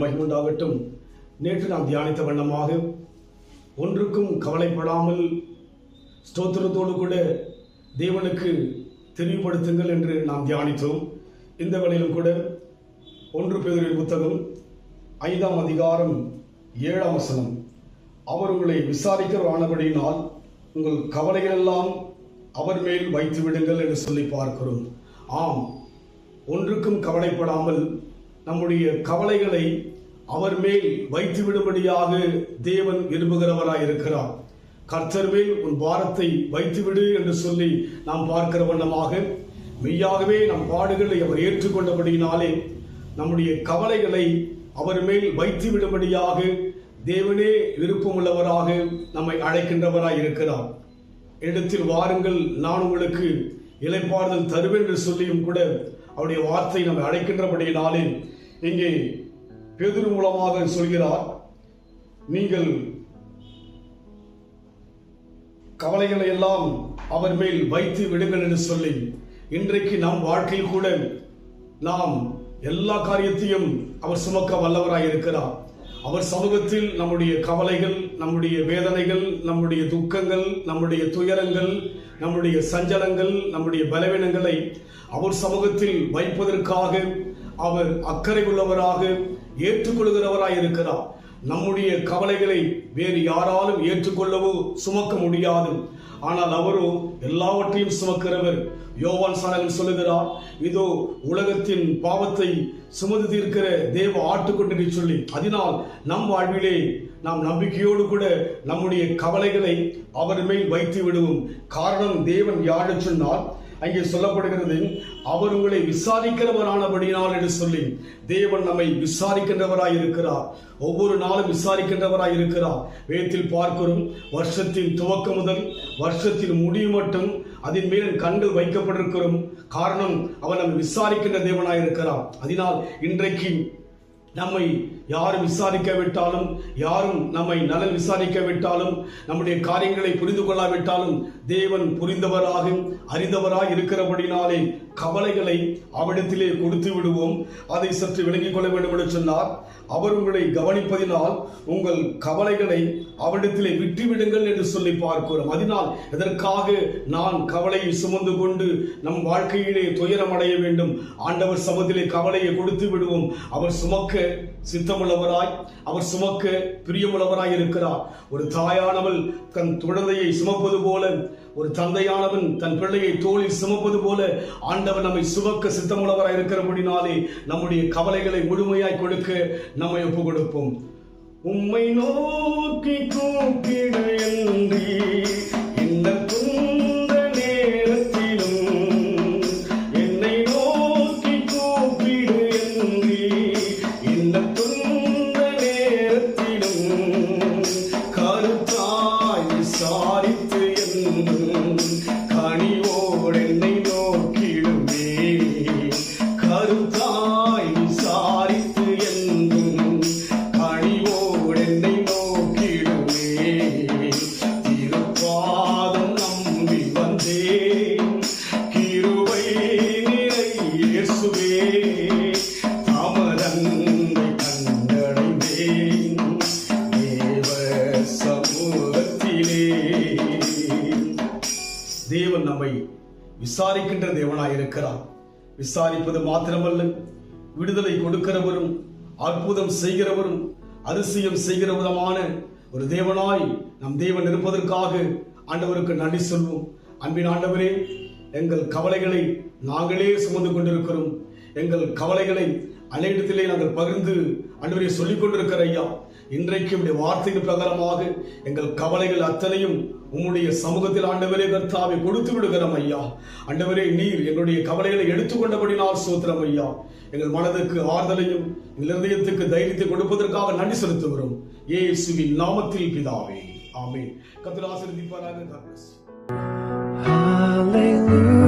மகிமுண்டாகட்டும். நேற்று நாம் தியானித்த வண்ணமாக ஒன்றுக்கும் கவலைப்படாமல் ஸ்தோத்திரத்தோடு கூட தேவனுக்கு தெளிவுபடுத்துங்கள் என்று நாம் தியானித்தோம். இந்த வேளையிலும் கூட 1 பேதுரு புத்தகம் 5ஆம் அதிகாரம் 7ஆம் வசனம், அவர் உங்களை விசாரிக்கிறவரானபடியினால் உங்கள் கவலைகளெல்லாம் அவர் மேல் வைத்து விடுங்கள் என்று சொல்லி பார்க்கிறோம். ஆம், ஒன்றுக்கும் கவலைப்படாமல் நம்முடைய கவலைகளை அவர் மேல் வைத்து விடும்படியாக தேவன் விரும்புகிறவராய் இருக்கிறார். கர்த்தர் மேல் உன் பாரத்தை வைத்துவிடு என்று சொல்லி நாம் பார்க்கிற வண்ணமாக மெய்யாகவே நம் பாடுகளை அவர் ஏற்றுக்கொண்டபடியினாலே நம்முடைய கவலைகளை அவர் மேல் வைத்து விடும்படியாக தேவனே விருப்பமுள்ளவராக நம்மை அழைக்கின்றவராய் இருக்கிறார். இடத்தில் வாருங்கள், நான் உங்களுக்கு இளைப்பாறுதல் தருவேன் என்று சொல்லியும் கூட அவருடைய வார்த்தை நம்மை அழைக்கின்றபடியினாலே இங்கே பேதுரு மூலமாக சொல்கிறார், நீங்கள் கவலைகளை எல்லாம் அவர் மேல் வைத்து விடுங்கள் என்று சொல்லி. இன்றைக்கு நம் வாழ்க்கையில் கூட நாம் எல்லா காரியத்தையும் அவர் சுமக்க வல்லவராய் இருக்கிறார். அவர் சமூகத்தில் நம்முடைய கவலைகள், நம்முடைய வேதனைகள், நம்முடைய துக்கங்கள், நம்முடைய துயரங்கள், நம்முடைய சஞ்சலங்கள், நம்முடைய பலவீனங்களை அவர் சமூகத்தில் வைப்பதற்காக அவர் அக்கறை உள்ளவராக ஏற்றுக்கொள்கிறவராய் இருக்கிறார். நம்முடைய கவலைகளை வேறு யாராலும் ஏற்றுக்கொள்ளவோ சுமக்க முடியாது. ஆனால் அவரோ எல்லாவற்றையும் சுமக்கிறவர். யோவான் சாணகன் சொல்லுகிறார், இதோ உலகத்தின் பாவத்தை சுமந்து தீர்க்கிற தேவ ஆட்டுக்குட்டி சொல்லி. அதனால் நம் வாழ்விலே நாம் நம்பிக்கையோடு கூட நம்முடைய கவலைகளை அவர் மேல் வைத்து விடுவோம். காரணம், தேவன் யாழ் சொன்னால் அங்கே சொல்லப்படுகிறது, அவர் உங்களை விசாரிக்கிறவரானபடினால் என்று சொல்லி. தேவன் நம்மை விசாரிக்கின்றவராய் இருக்கிறார். ஒவ்வொரு நாளும் விசாரிக்கின்றவராய் இருக்கிறார். வேதத்தில் பார்க்கிறோம், வருஷத்தின் துவக்கம் முதல் வருஷத்தின் முடிவு மட்டும் அதன் மேல் கண்கள் வைக்கப்பட்டிருக்கிறோம். காரணம், அவர் நம்மை விசாரிக்கின்ற தேவனாய் இருக்கிறார். அதனால் இன்றைக்கு நம்மை யாரும் விசாரிக்காவிட்டாலும், யாரும் நம்மை நலன் விசாரிக்காவிட்டாலும், நம்முடைய காரியங்களை புரிந்து கொள்ளாவிட்டாலும் தேவன் புரிந்தவராக அறிந்தவராக இருக்கிறபடினாலே கவலைகளை அவரிடத்திலே கொடுத்து விடுவோம். அதை சற்று விளங்கிக் கொள்ள வேண்டும் என்று சொன்னார். அவர் உங்களை கவனிப்பதினால் உங்கள் கவலைகளை அவரிடத்திலே விட்டுவிடுங்கள் என்று சொல்லி பார்க்கிறோம். அதனால் எதற்காக நான் கவலையை சுமந்து கொண்டு நம் வாழ்க்கையிலே துயரம் அடைய வேண்டும்? ஆண்டவர் சமூகத்திலே கவலையை கொடுத்து விடுவோம். அவர் சுமக்க சித்தமுள்ளவராய், அவர் சுமக்க பிரியமுள்ளவராய் இருக்கிறார். ஒரு தாயானவள் தன் குழந்தையை சுமப்பது போல, ஒரு தந்தையானவன் தன் பிள்ளையை தோளில் சுமப்பது போல ஆண்டவர் நம்மை சுமக்க சித்தமுள்ளவராய் இருக்கிறபடினாலே நம்முடைய கவலைகளை முழுமையாய் கொடுக்க நம்மை ஒப்பு கொடுப்போம். உம்மை நோக்கி கூப்பிட இந்த துன்ப நேரத்திலும் என்னை நோக்கி கூப்பிடு இந்த துன்ப நேரத்திலும் கருத்தாய் விசாரித்து என்றும் கனிவோடு என்னை நோக்கிடுமே. கருத்தாய் விசாரித்து என்றும் கனிவோடு என்னை நோக்கிடுமே. திருப்பாதம் நம்பி வந்தேன், கிருபை நிறை இயேசுவே, தமதன்னை கண்டடைந்தேன் தேவ சமூகத்திலே. தேவன் நம்மை விசாரிக்கின்ற தேவனாய் இருக்கிறார். விசாரிப்பது மாத்திரமல்ல, விடுதலை கொடுக்கிறவரும், அற்புதம் செய்கிறவரும், அதிசயம் செய்கிற விதமான ஒரு தேவனாய் நம் தேவன் இருப்பதற்காக ஆண்டவருக்கு நன்றி சொல்வோம். அன்பின் ஆண்டவரே, எங்கள் கவலைகளை நாங்களே சுமந்து கொண்டிருக்கிறோம். எங்கள் கவலைகளை அனைத்திலே நாங்கள் பகிர்ந்து ஆண்டவரே சொல்லிக் கொண்டிருக்கிற ஐயா, இன்றைக்கு உடைய வார்த்தைகள் பிரகாரமாக எங்கள் கவலைகள் அத்தனையும் உம்முடைய சமூகத்தில் ஆண்டவரே கர்த்தாவை கொடுத்து விடுகிறோம் ஐயா. ஆண்டவரே, நீர் எங்களுடைய கவலைகளை எடுத்துக்கொண்டபடினால் சோத்திரம் ஐயா. எங்கள் மனதுக்கு ஆறுதலையும் இருதயத்துக்கு தைரியத்தை கொடுப்பதற்காக நன்றி செலுத்துகிறோம். இயேசுவின் நாமத்தில் பிதாவே, ஆமென். கர்த்தர் ஆசீர்வதிப்பாராக. God bless you.